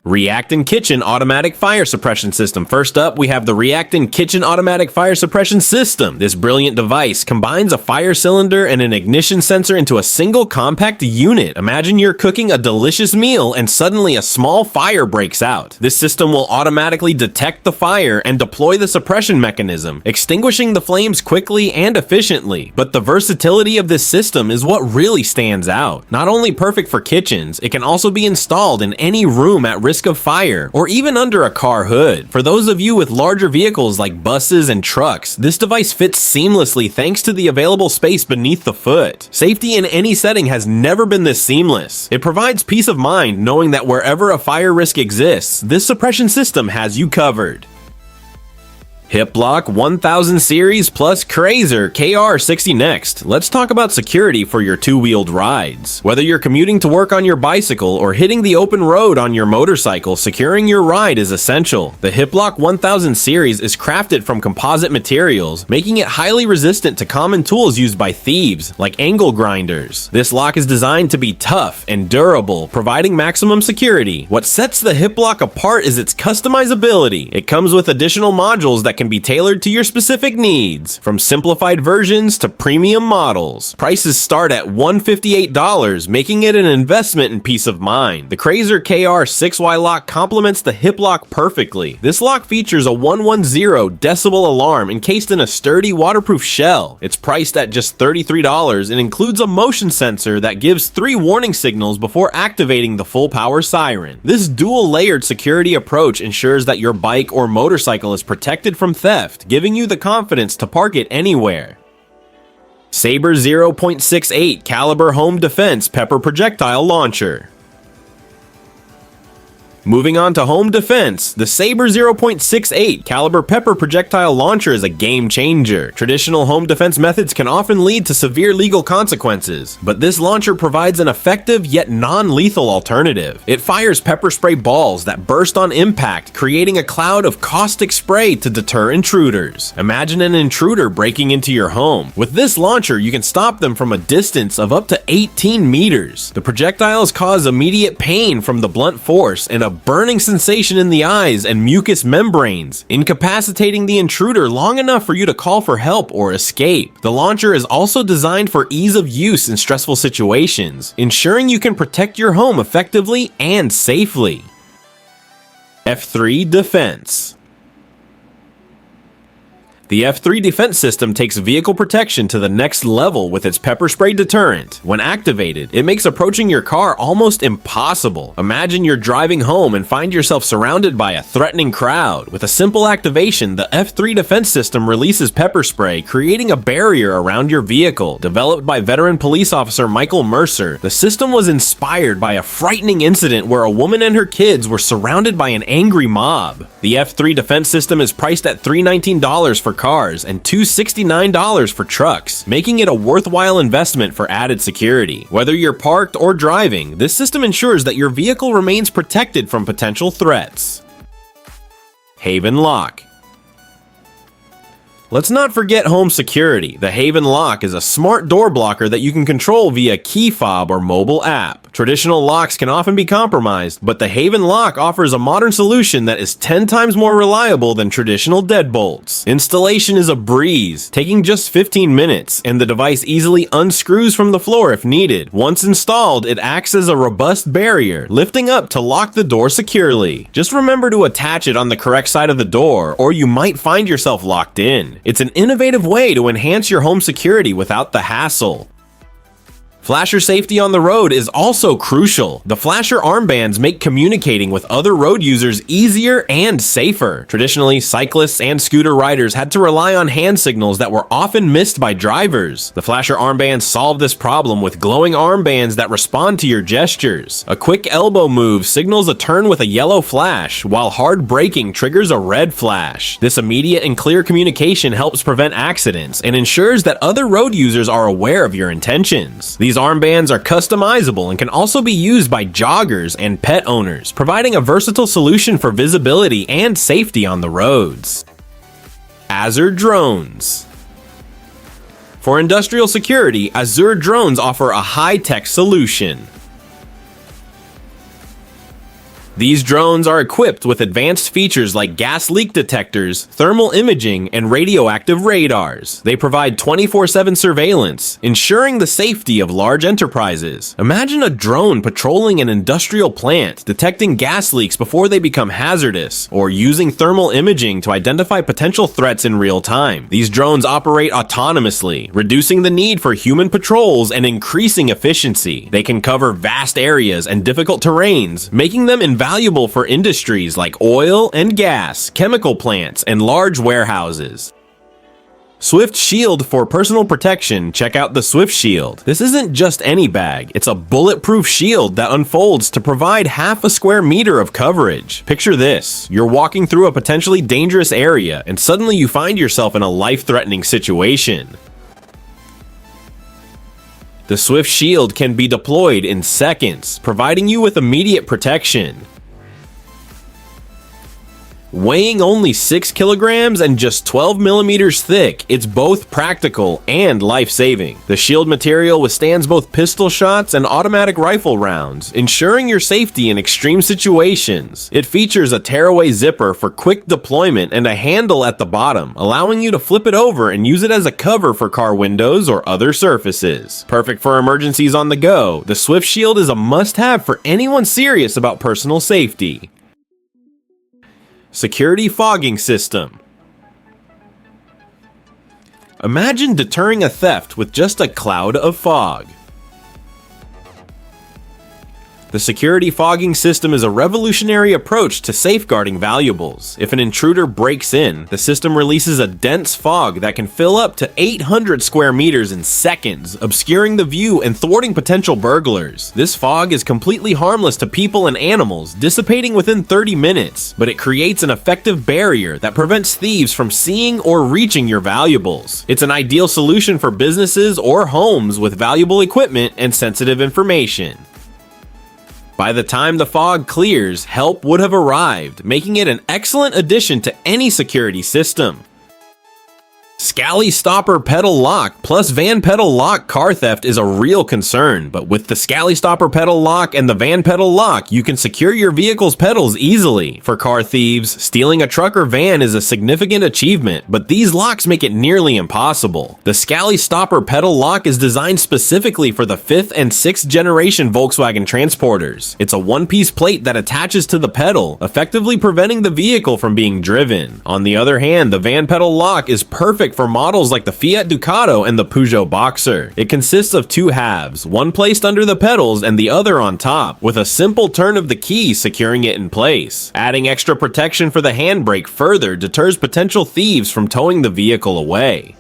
Reacton Kitchen Automatic Fire Suppression System. First up, we have the Reacton Kitchen Automatic Fire Suppression System. This brilliant device combines a fire cylinder and an ignition sensor into a single compact unit. Imagine you're cooking a delicious meal and suddenly a small fire breaks out. This system will automatically detect the fire and deploy the suppression mechanism, extinguishing the flames quickly and efficiently. But the versatility of this system is what really stands out. Not only perfect for kitchens, it can also be installed in any room at risk of fire, or even under a car hood. For those of you with larger vehicles like buses and trucks, this device fits seamlessly thanks to the available space beneath the foot. Safety in any setting has never been this seamless. It provides peace of mind knowing that wherever a fire risk exists, this suppression system has you covered. Hiplok 1000 series plus KRASER KR60 next. Let's talk about security for your two-wheeled rides. Whether you're commuting to work on your bicycle or hitting the open road on your motorcycle, securing your ride is essential. The Hiplok 1000 series is crafted from composite materials, making it highly resistant to common tools used by thieves, like angle grinders. This lock is designed to be tough and durable, providing maximum security. What sets the Hiplok apart is its customizability. It comes with additional modules that can be tailored to your specific needs, from simplified versions to premium models. Prices start at $158, making it an investment in peace of mind. The KRASER KR 6Y lock complements the Hiplok perfectly. This lock features a 110 decibel alarm encased in a sturdy waterproof shell. It's priced at just $33 and includes a motion sensor that gives 3 warning signals before activating the full power siren. This dual-layered security approach ensures that your bike or motorcycle is protected from theft, giving you the confidence to park it anywhere. SABRE 0.68 Caliber Home Defense Pepper Projectile Launcher. Moving on to home defense, the SABRE 0.68 caliber pepper projectile launcher is a game changer. Traditional home defense methods can often lead to severe legal consequences, but this launcher provides an effective yet non-lethal alternative. It fires pepper spray balls that burst on impact, creating a cloud of caustic spray to deter intruders. Imagine an intruder breaking into your home. With this launcher, you can stop them from a distance of up to 18 meters. The projectiles cause immediate pain from the blunt force and a burning sensation in the eyes and mucous membranes, incapacitating the intruder long enough for you to call for help or escape. The launcher is also designed for ease of use in stressful situations, ensuring you can protect your home effectively and safely. F3 Defense. The F3 defense system takes vehicle protection to the next level with its pepper spray deterrent. When activated, it makes approaching your car almost impossible. Imagine you're driving home and find yourself surrounded by a threatening crowd. With a simple activation, the F3 defense system releases pepper spray, creating a barrier around your vehicle. Developed by veteran police officer Michael Mercer, the system was inspired by a frightening incident where a woman and her kids were surrounded by an angry mob. The F3 defense system is priced at $319 for cars and $269 for trucks, making it a worthwhile investment for added security. Whether you're parked or driving, this system ensures that your vehicle remains protected from potential threats. Haven Lock. Let's not forget home security. The Haven Lock is a smart door blocker that you can control via key fob or mobile app. Traditional locks can often be compromised, but the Haven Lock offers a modern solution that is 10 times more reliable than traditional deadbolts. Installation is a breeze, taking just 15 minutes, and the device easily unscrews from the floor if needed. Once installed, it acts as a robust barrier, lifting up to lock the door securely. Just remember to attach it on the correct side of the door, or you might find yourself locked in. It's an innovative way to enhance your home security without the hassle. Flasher safety on the road is also crucial. The flasher armbands make communicating with other road users easier and safer. Traditionally, cyclists and scooter riders had to rely on hand signals that were often missed by drivers. The flasher armbands solve this problem with glowing armbands that respond to your gestures. A quick elbow move signals a turn with a yellow flash, while hard braking triggers a red flash. This immediate and clear communication helps prevent accidents and ensures that other road users are aware of your intentions. These armbands are customizable and can also be used by joggers and pet owners, providing a versatile solution for visibility and safety on the roads. Azur Drones. For industrial security, Azur Drones offer a high-tech solution. These drones are equipped with advanced features like gas leak detectors, thermal imaging, and radioactive radars. They provide 24/7 surveillance, ensuring the safety of large enterprises. Imagine a drone patrolling an industrial plant, detecting gas leaks before they become hazardous, or using thermal imaging to identify potential threats in real time. These drones operate autonomously, reducing the need for human patrols and increasing efficiency. They can cover vast areas and difficult terrains, making them invaluable for industries like oil and gas, chemical plants, and large warehouses. Swift Shield for personal protection. Check out the Swift Shield. This isn't just any bag, it's a bulletproof shield that unfolds to provide half a square meter of coverage. Picture this, you're walking through a potentially dangerous area and suddenly you find yourself in a life-threatening situation. The Swift Shield can be deployed in seconds, providing you with immediate protection. Weighing only 6 kilograms and just 12 millimeters thick, it's both practical and life-saving. The shield material withstands both pistol shots and automatic rifle rounds, ensuring your safety in extreme situations. It features a tearaway zipper for quick deployment and a handle at the bottom, allowing you to flip it over and use it as a cover for car windows or other surfaces. Perfect for emergencies on the go, the Swift Shield is a must-have for anyone serious about personal safety. Security fogging system. Imagine deterring a theft with just a cloud of fog. The security fogging system is a revolutionary approach to safeguarding valuables. If an intruder breaks in, the system releases a dense fog that can fill up to 800 square meters in seconds, obscuring the view and thwarting potential burglars. This fog is completely harmless to people and animals, dissipating within 30 minutes, but it creates an effective barrier that prevents thieves from seeing or reaching your valuables. It's an ideal solution for businesses or homes with valuable equipment and sensitive information. By the time the fog clears, help would have arrived, making it an excellent addition to any security system. Scally Stopper Pedal Lock plus Van Pedal Lock car theft is a real concern, but with the Scally Stopper Pedal Lock and the Van Pedal Lock, you can secure your vehicle's pedals easily. For car thieves, stealing a truck or van is a significant achievement, but these locks make it nearly impossible. The Scally Stopper Pedal Lock is designed specifically for the 5th and 6th generation Volkswagen transporters. It's a one-piece plate that attaches to the pedal, effectively preventing the vehicle from being driven. On the other hand, the Van Pedal Lock is perfect for models like the Fiat Ducato and the Peugeot Boxer. It consists of two halves, one placed under the pedals and the other on top, with a simple turn of the key securing it in place. Adding extra protection for the handbrake further deters potential thieves from towing the vehicle away.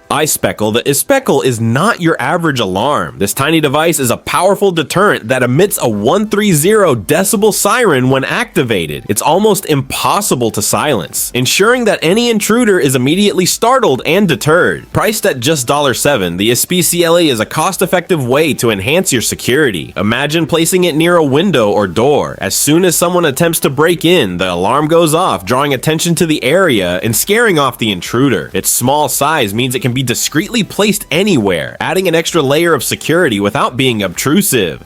iSPECLE. The iSPECLE is not your average alarm. This tiny device is a powerful deterrent that emits a 130 decibel siren when activated. It's almost impossible to silence, ensuring that any intruder is immediately startled and deterred. Priced at just $7, the iSPECLE is a cost-effective way to enhance your security. Imagine placing it near a window or door. As soon as someone attempts to break in, the alarm goes off, drawing attention to the area and scaring off the intruder. Its small size means it can be discreetly placed anywhere, adding an extra layer of security without being obtrusive.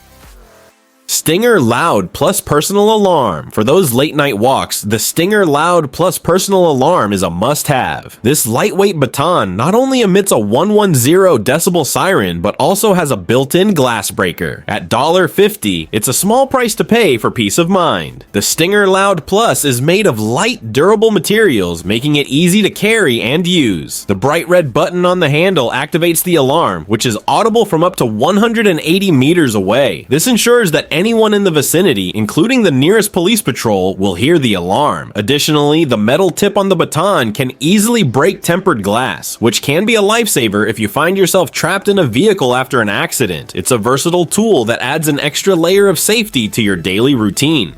Stinger Loud plus Personal Alarm. For those late night walks, the Stinger Loud plus Personal Alarm is a must-have. This lightweight baton not only emits a 110 decibel siren, but also has a built-in glass breaker. At $50, it's a small price to pay for peace of mind. The Stinger Loud Plus is made of light, durable materials, making it easy to carry and use. The bright red button on the handle activates the alarm, which is audible from up to 180 meters away. This ensures that anyone in the vicinity, including the nearest police patrol, will hear the alarm. Additionally, the metal tip on the baton can easily break tempered glass, which can be a lifesaver if you find yourself trapped in a vehicle after an accident. It's a versatile tool that adds an extra layer of safety to your daily routine.